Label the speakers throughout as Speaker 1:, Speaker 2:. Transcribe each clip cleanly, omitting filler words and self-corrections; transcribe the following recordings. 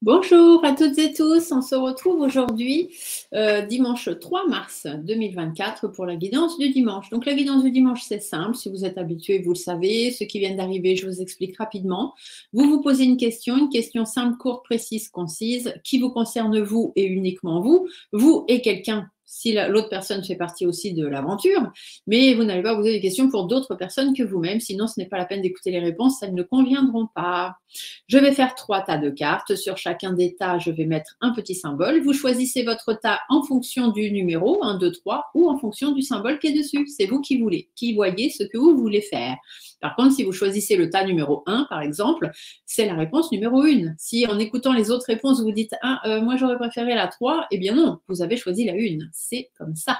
Speaker 1: Bonjour à toutes et tous, on se retrouve aujourd'hui dimanche 3 mars 2024 pour la guidance du dimanche. Donc la guidance du dimanche c'est simple, si vous êtes habitués vous le savez, ceux qui viennent d'arriver je vous explique rapidement. Vous vous posez une question simple, courte, précise, concise, qui vous concerne vous et uniquement vous et quelqu'un. Si l'autre personne fait partie aussi de l'aventure, mais vous n'allez pas poser des questions pour d'autres personnes que vous-même, sinon ce n'est pas la peine d'écouter les réponses, elles ne conviendront pas. Je vais faire 3 tas de cartes. Sur chacun des tas, je vais mettre un petit symbole. Vous choisissez votre tas en fonction du numéro 1, 2, 3 ou en fonction du symbole qui est dessus. C'est vous qui voyez ce que vous voulez faire. Par contre, si vous choisissez le tas numéro 1, par exemple, c'est la réponse numéro 1. Si en écoutant les autres réponses, vous dites « Ah, moi j'aurais préféré la 3 », eh bien non, vous avez choisi la 1. C'est comme ça.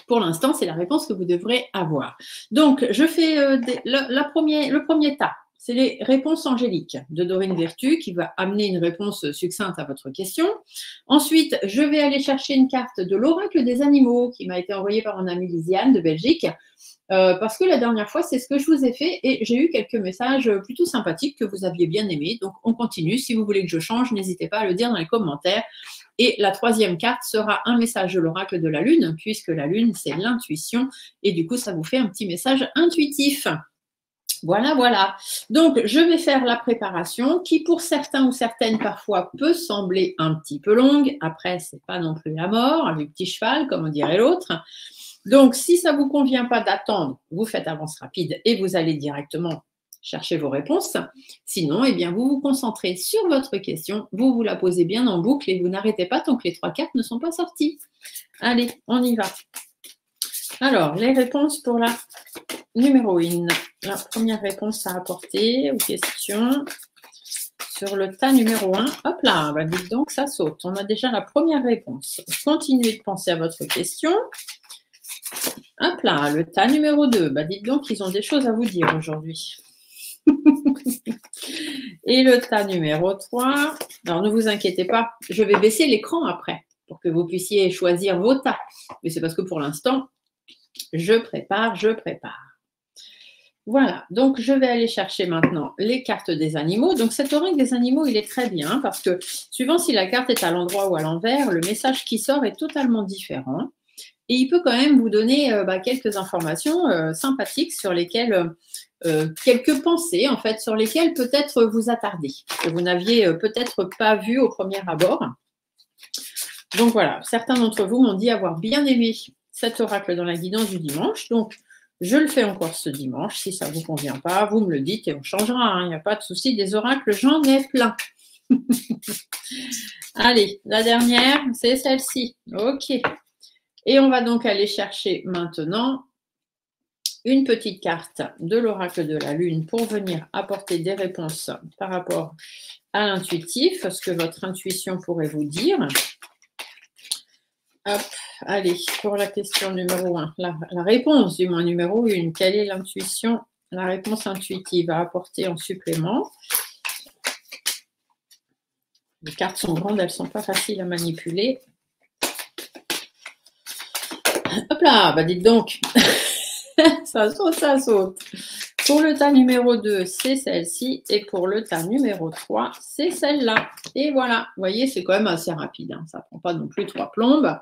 Speaker 1: Pour l'instant, c'est la réponse que vous devrez avoir. Donc, je fais le premier tas. C'est les réponses angéliques de Dorine Vertu qui va amener une réponse succincte à votre question. Ensuite, je vais aller chercher une carte de l'oracle des animaux qui m'a été envoyée par mon amie Lisiane de Belgique. Parce que la dernière fois, c'est ce que je vous ai fait et j'ai eu quelques messages plutôt sympathiques que vous aviez bien aimés. Donc, on continue. Si vous voulez que je change, n'hésitez pas à le dire dans les commentaires. Et la troisième carte sera un message de l'oracle de la Lune, puisque la Lune, c'est l'intuition. Et du coup, ça vous fait un petit message intuitif. Voilà, voilà. Donc, je vais faire la préparation qui, pour certains ou certaines, parfois peut sembler un petit peu longue. Après, ce n'est pas non plus la mort, du petit cheval, comme on dirait l'autre. Donc, si ça ne vous convient pas d'attendre, vous faites avance rapide et vous allez directement chercher vos réponses. Sinon, eh bien, vous vous concentrez sur votre question, vous vous la posez bien en boucle et vous n'arrêtez pas tant que les 3 cartes ne sont pas sorties. Allez, on y va. Alors, les réponses pour la numéro 1. La première réponse à apporter aux questions sur le tas numéro 1. Hop là, bah dites donc, ça saute. On a déjà la première réponse. Continuez de penser à votre question. Hop là, le tas numéro 2. Bah dites donc, ils ont des choses à vous dire aujourd'hui. Et le tas numéro 3. Alors, ne vous inquiétez pas, je vais baisser l'écran après pour que vous puissiez choisir vos tas. Mais c'est parce que pour l'instant, je prépare. Voilà, donc je vais aller chercher maintenant les cartes des animaux. Donc cet oracle des animaux, il est très bien parce que suivant si la carte est à l'endroit ou à l'envers, le message qui sort est totalement différent. Et il peut quand même vous donner quelques informations sympathiques sur lesquelles, quelques pensées en fait, sur lesquelles peut-être vous attarder, que vous n'aviez peut-être pas vu au premier abord. Donc voilà, certains d'entre vous m'ont dit avoir bien aimé cet oracle dans la guidance du dimanche. Donc, je le fais encore ce dimanche. Si ça ne vous convient pas, vous me le dites et on changera. Il n'y a pas de souci. Des oracles, j'en ai plein. Allez, la dernière, c'est celle-ci. OK. Et on va donc aller chercher maintenant une petite carte de l'oracle de la Lune pour venir apporter des réponses par rapport à l'intuitif, ce que votre intuition pourrait vous dire. Hop, allez, pour la question numéro 1, la réponse du moins numéro 1, quelle est l'intuition, la réponse intuitive à apporter en supplément? Les cartes sont grandes, elles ne sont pas faciles à manipuler. Hop là, bah dites donc, ça saute, ça saute. Pour le tas numéro 2, c'est celle-ci. Et pour le tas numéro 3, c'est celle-là. Et voilà, vous voyez, c'est quand même assez rapide. Hein. Ça ne prend pas non plus 3 plombes.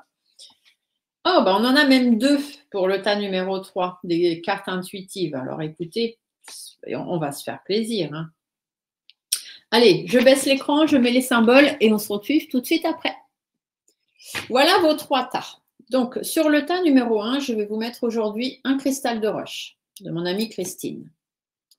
Speaker 1: Oh, bah on en a même 2 pour le tas numéro 3, des cartes intuitives. Alors écoutez, on va se faire plaisir, hein. Allez, je baisse l'écran, je mets les symboles et on se retrouve tout de suite après. Voilà vos 3 tas. Donc, sur le tas numéro 1, je vais vous mettre aujourd'hui un cristal de roche de mon amie Christine.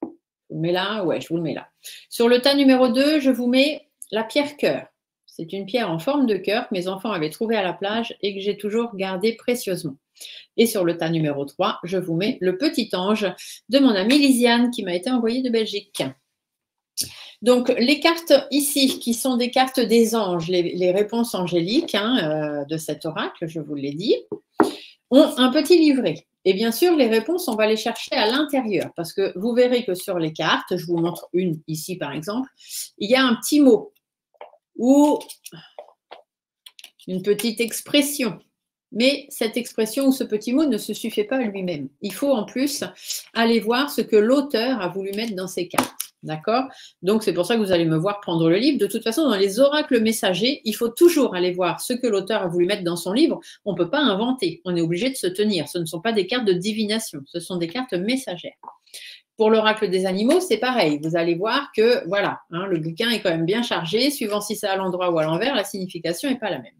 Speaker 1: Je vous le mets là? Ouais, je vous le mets là. Sur le tas numéro 2, je vous mets la pierre cœur. C'est une pierre en forme de cœur que mes enfants avaient trouvée à la plage et que j'ai toujours gardée précieusement. Et sur le tas numéro 3, je vous mets le petit ange de mon amie Lisiane qui m'a été envoyée de Belgique. Donc, les cartes ici, qui sont des cartes des anges, les réponses angéliques de cet oracle, je vous l'ai dit, ont un petit livret. Et bien sûr, les réponses, on va les chercher à l'intérieur parce que vous verrez que sur les cartes, je vous montre une ici par exemple, il y a un petit mot ou une petite expression. Mais cette expression ou ce petit mot ne se suffit pas lui-même. Il faut en plus aller voir ce que l'auteur a voulu mettre dans ses cartes. D'accord? Donc, c'est pour ça que vous allez me voir prendre le livre. De toute façon, dans les oracles messagers, il faut toujours aller voir ce que l'auteur a voulu mettre dans son livre. On ne peut pas inventer. On est obligé de se tenir. Ce ne sont pas des cartes de divination. Ce sont des cartes messagères. Pour l'oracle des animaux, c'est pareil. Vous allez voir que, voilà, le bouquin est quand même bien chargé. Suivant si c'est à l'endroit ou à l'envers, la signification n'est pas la même.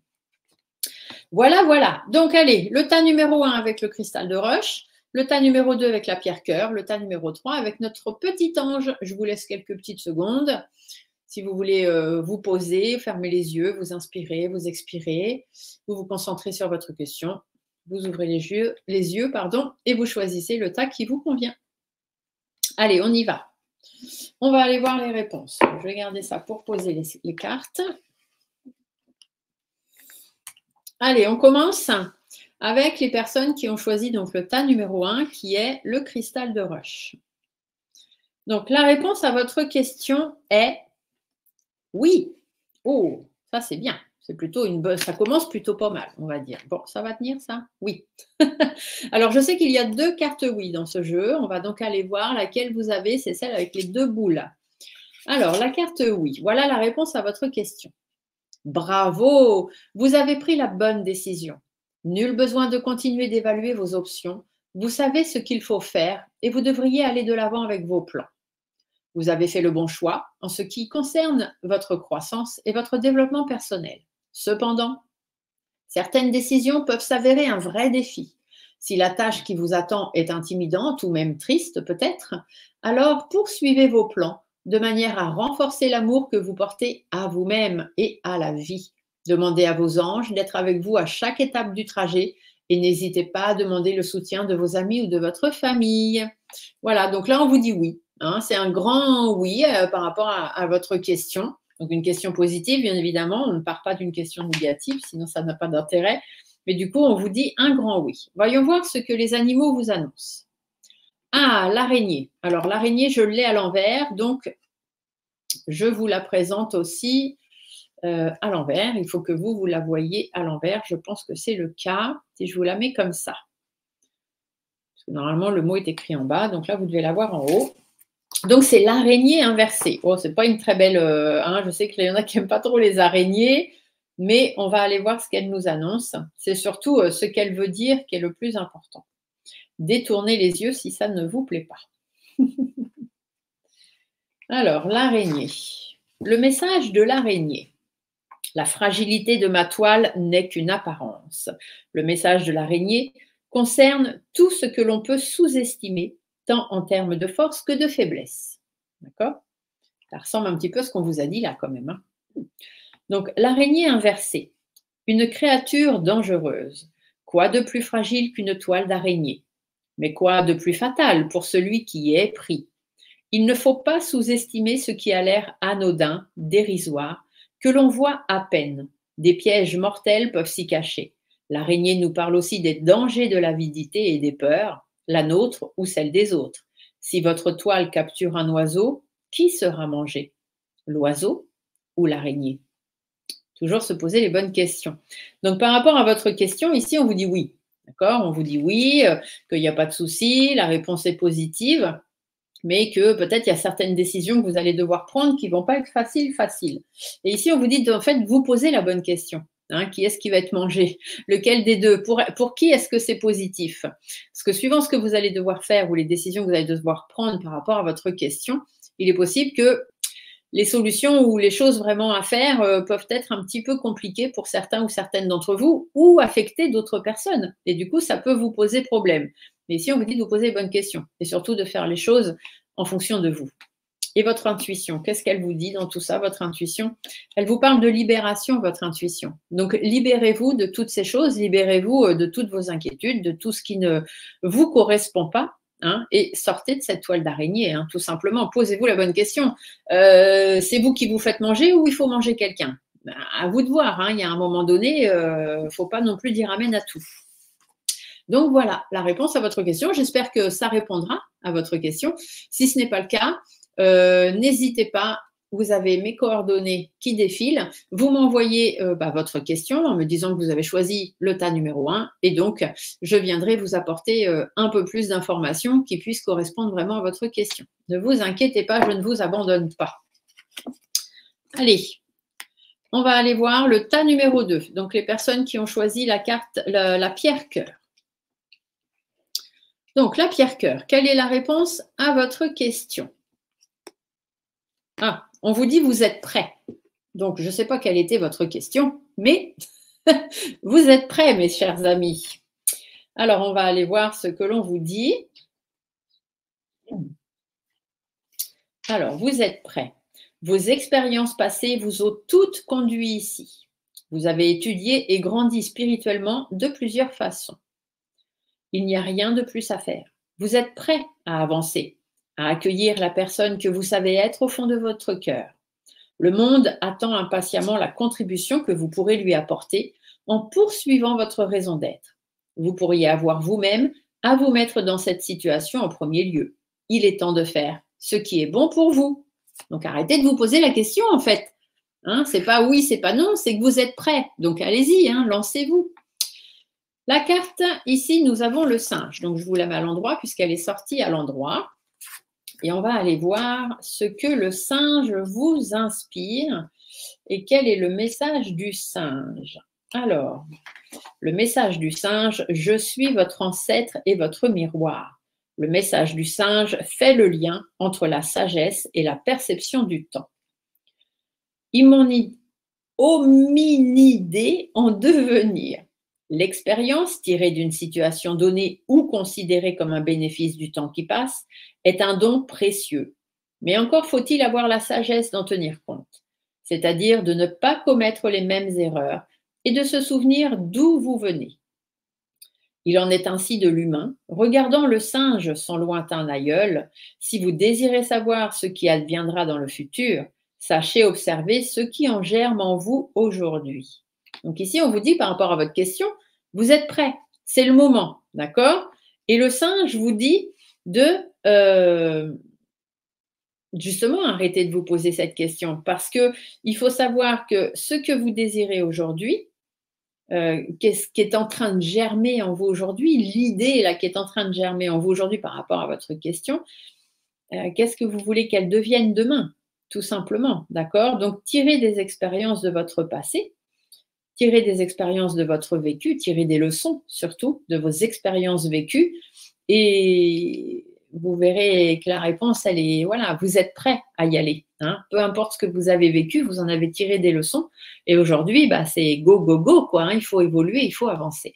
Speaker 1: Voilà, voilà. Donc, allez, le tas numéro 1 avec le cristal de roche. Le tas numéro 2 avec la pierre cœur, le tas numéro 3 avec notre petit ange. Je vous laisse quelques petites secondes. Si vous voulez vous poser, fermer les yeux, vous inspirez, vous expirez, vous vous concentrez sur votre question, vous ouvrez les yeux, et vous choisissez le tas qui vous convient. Allez, on y va. On va aller voir les réponses. Je vais garder ça pour poser les cartes. Allez, on commence avec les personnes qui ont choisi donc le tas numéro 1, qui est le cristal de roche. Donc, la réponse à votre question est oui. Oh, ça c'est bien. C'est plutôt une bonne. Ça commence plutôt pas mal, on va dire. Bon, ça va tenir ça? Oui. Alors, je sais qu'il y a 2 cartes oui dans ce jeu. On va donc aller voir laquelle vous avez. C'est celle avec les 2 boules. Alors, la carte oui. Voilà la réponse à votre question. Bravo! Vous avez pris la bonne décision. Nul besoin de continuer d'évaluer vos options. Vous savez ce qu'il faut faire et vous devriez aller de l'avant avec vos plans. Vous avez fait le bon choix en ce qui concerne votre croissance et votre développement personnel. Cependant, certaines décisions peuvent s'avérer un vrai défi. Si la tâche qui vous attend est intimidante ou même triste peut-être, alors poursuivez vos plans de manière à renforcer l'amour que vous portez à vous-même et à la vie. Demandez à vos anges d'être avec vous à chaque étape du trajet et n'hésitez pas à demander le soutien de vos amis ou de votre famille. Voilà, donc là on vous dit oui. C'est un grand oui par rapport à votre question. Donc une question positive, bien évidemment, on ne part pas d'une question négative, sinon ça n'a pas d'intérêt. Mais du coup, on vous dit un grand oui. Voyons voir ce que les animaux vous annoncent. Ah, l'araignée. Alors l'araignée, je l'ai à l'envers, donc je vous la présente aussi à l'envers. Il faut que vous la voyez à l'envers. Je pense que c'est le cas. Si je vous la mets comme ça. Parce que normalement, le mot est écrit en bas. Donc là, vous devez la voir en haut. Donc, c'est l'araignée inversée. Oh, c'est pas une très belle... je sais qu'il y en a qui n'aiment pas trop les araignées. Mais on va aller voir ce qu'elle nous annonce. C'est surtout ce qu'elle veut dire qui est le plus important. Détournez les yeux si ça ne vous plaît pas. Alors, l'araignée. Le message de l'araignée. La fragilité de ma toile n'est qu'une apparence. Le message de l'araignée concerne tout ce que l'on peut sous-estimer, tant en termes de force que de faiblesse. D'accord? Ça ressemble un petit peu à ce qu'on vous a dit là quand même. Donc, l'araignée inversée, une créature dangereuse. Quoi de plus fragile qu'une toile d'araignée? Mais quoi de plus fatal pour celui qui y est pris? Il ne faut pas sous-estimer ce qui a l'air anodin, dérisoire, que l'on voit à peine. Des pièges mortels peuvent s'y cacher. L'araignée nous parle aussi des dangers de l'avidité et des peurs, la nôtre ou celle des autres. Si votre toile capture un oiseau, qui sera mangé? L'oiseau ou l'araignée? Toujours se poser les bonnes questions. Donc, par rapport à votre question, ici, on vous dit oui. D'accord? On vous dit oui, qu'il n'y a pas de souci, la réponse est positive, mais que peut-être il y a certaines décisions que vous allez devoir prendre qui ne vont pas être faciles. Et ici, on vous dit, en fait, vous posez la bonne question. hein, qui est-ce qui va être mangé? Lequel des deux? Pour qui est-ce que c'est positif? Parce que suivant ce que vous allez devoir faire ou les décisions que vous allez devoir prendre par rapport à votre question, il est possible que les solutions ou les choses vraiment à faire peuvent être un petit peu compliquées pour certains ou certaines d'entre vous ou affecter d'autres personnes. Et du coup, ça peut vous poser problème. Mais ici, on vous dit de vous poser les bonnes questions et surtout de faire les choses en fonction de vous. Et votre intuition, qu'est-ce qu'elle vous dit dans tout ça, votre intuition? Elle vous parle de libération, votre intuition. Donc, libérez-vous de toutes ces choses, libérez-vous de toutes vos inquiétudes, de tout ce qui ne vous correspond pas, hein, et sortez de cette toile d'araignée, hein, tout simplement. Posez-vous la bonne question. C'est vous qui vous faites manger ou il faut manger quelqu'un? Ben, à vous de voir, hein, il y a un moment donné, il ne faut pas non plus dire amen à tout. Donc voilà la réponse à votre question. J'espère que ça répondra à votre question. Si ce n'est pas le cas, n'hésitez pas, vous avez mes coordonnées qui défilent. Vous m'envoyez votre question en me disant que vous avez choisi le tas numéro 1 et donc je viendrai vous apporter un peu plus d'informations qui puissent correspondre vraiment à votre question. Ne vous inquiétez pas, je ne vous abandonne pas. Allez, on va aller voir le tas numéro 2. Donc les personnes qui ont choisi la carte, la pierre cœur. Donc la pierre cœur, quelle est la réponse à votre question? Ah, on vous dit vous êtes prêts. Donc, je ne sais pas quelle était votre question, mais vous êtes prêts, mes chers amis. Alors, on va aller voir ce que l'on vous dit. Alors, vous êtes prêts. Vos expériences passées vous ont toutes conduit ici. Vous avez étudié et grandi spirituellement de plusieurs façons. Il n'y a rien de plus à faire. Vous êtes prêts à avancer, à accueillir la personne que vous savez être au fond de votre cœur. Le monde attend impatiemment la contribution que vous pourrez lui apporter en poursuivant votre raison d'être. Vous pourriez avoir vous-même à vous mettre dans cette situation en premier lieu. Il est temps de faire ce qui est bon pour vous. Donc arrêtez de vous poser la question en fait. Hein, c'est pas oui, c'est pas non, c'est que vous êtes prêts. Donc allez-y, hein, lancez-vous. La carte, ici, nous avons le singe. Donc je vous la mets à l'endroit puisqu'elle est sortie à l'endroit. Et on va aller voir ce que le singe vous inspire et quel est le message du singe. Alors, le message du singe, je suis votre ancêtre et votre miroir. Le message du singe fait le lien entre la sagesse et la perception du temps. Hominidé en devenir. L'expérience tirée d'une situation donnée ou considérée comme un bénéfice du temps qui passe est un don précieux. Mais encore faut-il avoir la sagesse d'en tenir compte, c'est-à-dire de ne pas commettre les mêmes erreurs et de se souvenir d'où vous venez. Il en est ainsi de l'humain. Regardant le singe, son lointain aïeul, si vous désirez savoir ce qui adviendra dans le futur, sachez observer ce qui en germe en vous aujourd'hui. Donc ici, on vous dit par rapport à votre question, vous êtes prêts, c'est le moment, d'accord? Et le singe vous dit de justement arrêter de vous poser cette question parce qu'il faut savoir que ce que vous désirez aujourd'hui, qu'est-ce qui est en train de germer en vous aujourd'hui, l'idée là qui est en train de germer en vous aujourd'hui par rapport à votre question, qu'est-ce que vous voulez qu'elle devienne demain, tout simplement, d'accord? Donc, tirez des expériences de votre passé, tirez des expériences de votre vécu, tirez des leçons surtout de vos expériences vécues et vous verrez que la réponse, elle est, voilà, vous êtes prêt à y aller. Hein. Peu importe ce que vous avez vécu, vous en avez tiré des leçons. Et aujourd'hui, bah, c'est go, go, go, quoi. Hein. Il faut évoluer, il faut avancer.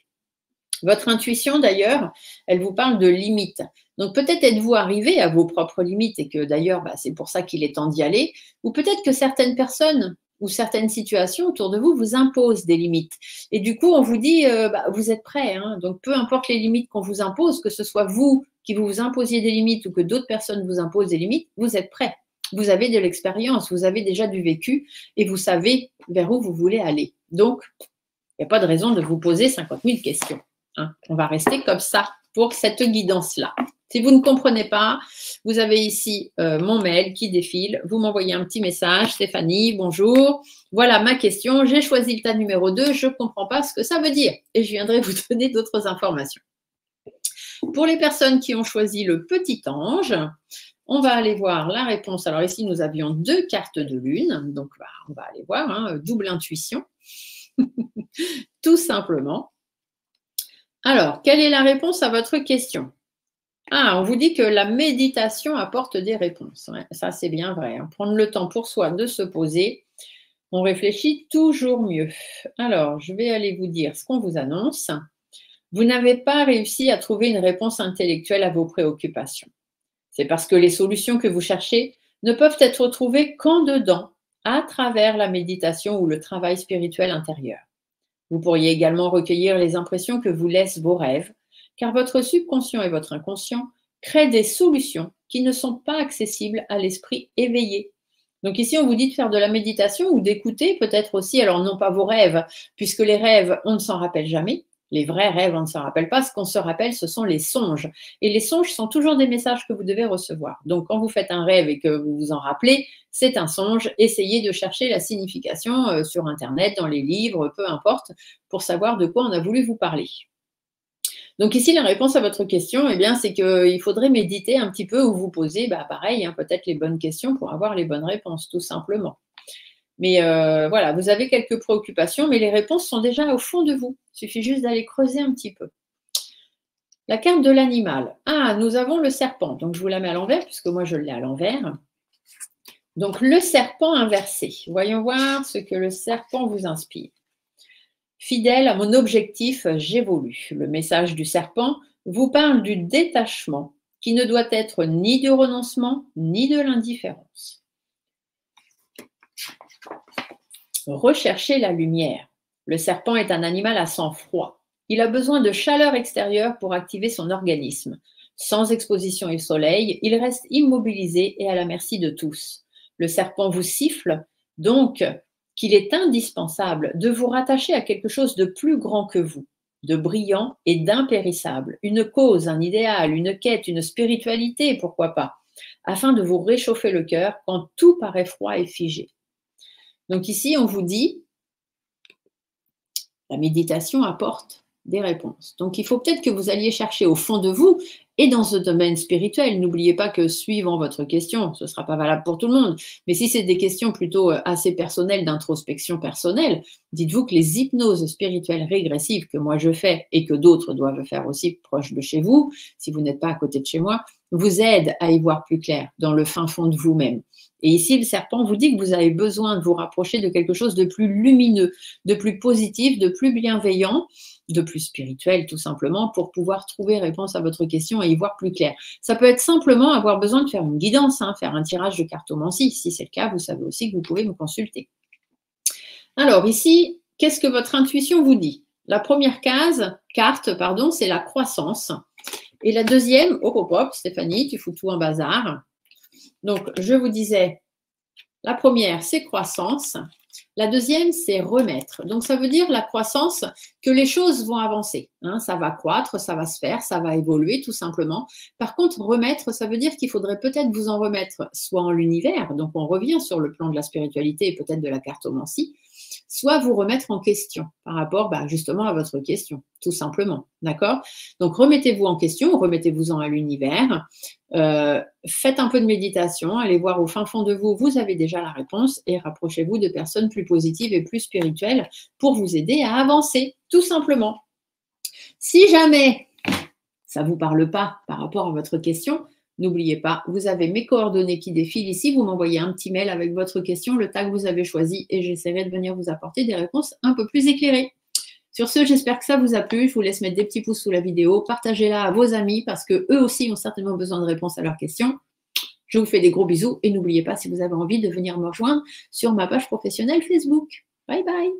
Speaker 1: Votre intuition, d'ailleurs, elle vous parle de limites. Donc, peut-être êtes-vous arrivé à vos propres limites et que, d'ailleurs, bah, c'est pour ça qu'il est temps d'y aller. Ou peut-être que certaines personnes ou certaines situations autour de vous vous imposent des limites. Et du coup, on vous dit, vous êtes prêts. Hein. Donc, peu importe les limites qu'on vous impose, que ce soit vous qui vous imposiez des limites ou que d'autres personnes vous imposent des limites, vous êtes prêts. Vous avez de l'expérience, vous avez déjà du vécu et vous savez vers où vous voulez aller. Donc, il n'y a pas de raison de vous poser 50 000 questions. Hein. On va rester comme ça pour cette guidance-là. Si vous ne comprenez pas, vous avez ici mon mail qui défile. Vous m'envoyez un petit message. Stéphanie, bonjour. Voilà ma question. J'ai choisi le tas numéro 2. Je ne comprends pas ce que ça veut dire. Et je viendrai vous donner d'autres informations. Pour les personnes qui ont choisi le petit ange, on va aller voir la réponse. Alors ici, nous avions 2 cartes de lune. Donc, on va aller voir. Hein, double intuition. Tout simplement. Alors, quelle est la réponse à votre question? Ah, on vous dit que la méditation apporte des réponses. Ouais, ça, c'est bien vrai, hein. Prendre le temps pour soi de se poser, on réfléchit toujours mieux. Alors, je vais aller vous dire ce qu'on vous annonce. Vous n'avez pas réussi à trouver une réponse intellectuelle à vos préoccupations. C'est parce que les solutions que vous cherchez ne peuvent être trouvées qu'en dedans, à travers la méditation ou le travail spirituel intérieur. Vous pourriez également recueillir les impressions que vous laissent vos rêves, car votre subconscient et votre inconscient créent des solutions qui ne sont pas accessibles à l'esprit éveillé. Donc ici, on vous dit de faire de la méditation ou d'écouter peut-être aussi, alors non pas vos rêves, puisque les rêves, on ne s'en rappelle jamais. Les vrais rêves, on ne s'en rappelle pas. Ce qu'on se rappelle, ce sont les songes. Et les songes sont toujours des messages que vous devez recevoir. Donc quand vous faites un rêve et que vous vous en rappelez, c'est un songe. Essayez de chercher la signification sur Internet, dans les livres, peu importe, pour savoir de quoi on a voulu vous parler. Donc ici, la réponse à votre question, eh bien, c'est qu'il faudrait méditer un petit peu ou vous poser, pareil, hein, peut-être les bonnes questions pour avoir les bonnes réponses, tout simplement. Mais voilà, vous avez quelques préoccupations, mais les réponses sont déjà au fond de vous. Il suffit juste d'aller creuser un petit peu. La carte de l'animal. Ah, nous avons le serpent. Donc, je vous la mets à l'envers, puisque moi, je l'ai à l'envers. Donc, le serpent inversé. Voyons voir ce que le serpent vous inspire. Fidèle à mon objectif, j'évolue. Le message du serpent vous parle du détachement, qui ne doit être ni du renoncement, ni de l'indifférence. Recherchez la lumière. Le serpent est un animal à sang froid. Il a besoin de chaleur extérieure pour activer son organisme. Sans exposition au soleil, il reste immobilisé et à la merci de tous. Le serpent vous siffle, donc qu'il est indispensable de vous rattacher à quelque chose de plus grand que vous, de brillant et d'impérissable, une cause, un idéal, une quête, une spiritualité, pourquoi pas, afin de vous réchauffer le cœur quand tout paraît froid et figé. Donc ici, on vous dit, la méditation apporte des réponses. Donc il faut peut-être que vous alliez chercher au fond de vous et dans ce domaine spirituel. N'oubliez pas que suivant votre question, ce ne sera pas valable pour tout le monde, mais si c'est des questions plutôt assez personnelles, d'introspection personnelle, dites-vous que les hypnoses spirituelles régressives que moi je fais et que d'autres doivent faire aussi proche de chez vous, si vous n'êtes pas à côté de chez moi, vous aident à y voir plus clair dans le fin fond de vous-même. Et ici, le serpent vous dit que vous avez besoin de vous rapprocher de quelque chose de plus lumineux, de plus positif, de plus bienveillant, de plus spirituel tout simplement, pour pouvoir trouver réponse à votre question et y voir plus clair. Ça peut être simplement avoir besoin de faire une guidance, faire un tirage de cartomancie. Si c'est le cas, vous savez aussi que vous pouvez me consulter. Alors ici, qu'est-ce que votre intuition vous dit? La première carte, c'est la croissance. Et la deuxième, Stéphanie, tu fous tout en bazar. Donc, je vous disais, la première, c'est croissance. La deuxième, c'est remettre. Donc, ça veut dire la croissance, que les choses vont avancer. Ça va croître, ça va se faire, ça va évoluer tout simplement. Par contre, remettre, ça veut dire qu'il faudrait peut-être vous en remettre soit en l'univers, donc on revient sur le plan de la spiritualité et peut-être de la cartomancie, soit vous remettre en question par rapport justement à votre question, tout simplement. D'accord? Donc, remettez-vous en question, remettez-vous-en à l'univers. Faites un peu de méditation, allez voir au fin fond de vous, vous avez déjà la réponse et rapprochez-vous de personnes plus positives et plus spirituelles pour vous aider à avancer, tout simplement. Si jamais ça ne vous parle pas par rapport à votre question, n'oubliez pas, vous avez mes coordonnées qui défilent ici, vous m'envoyez un petit mail avec votre question, le tas que vous avez choisi et j'essaierai de venir vous apporter des réponses un peu plus éclairées. Sur ce, j'espère que ça vous a plu. Je vous laisse mettre des petits pouces sous la vidéo. Partagez-la à vos amis parce qu'eux aussi ont certainement besoin de réponses à leurs questions. Je vous fais des gros bisous et n'oubliez pas, si vous avez envie, de venir me rejoindre sur ma page professionnelle Facebook. Bye bye!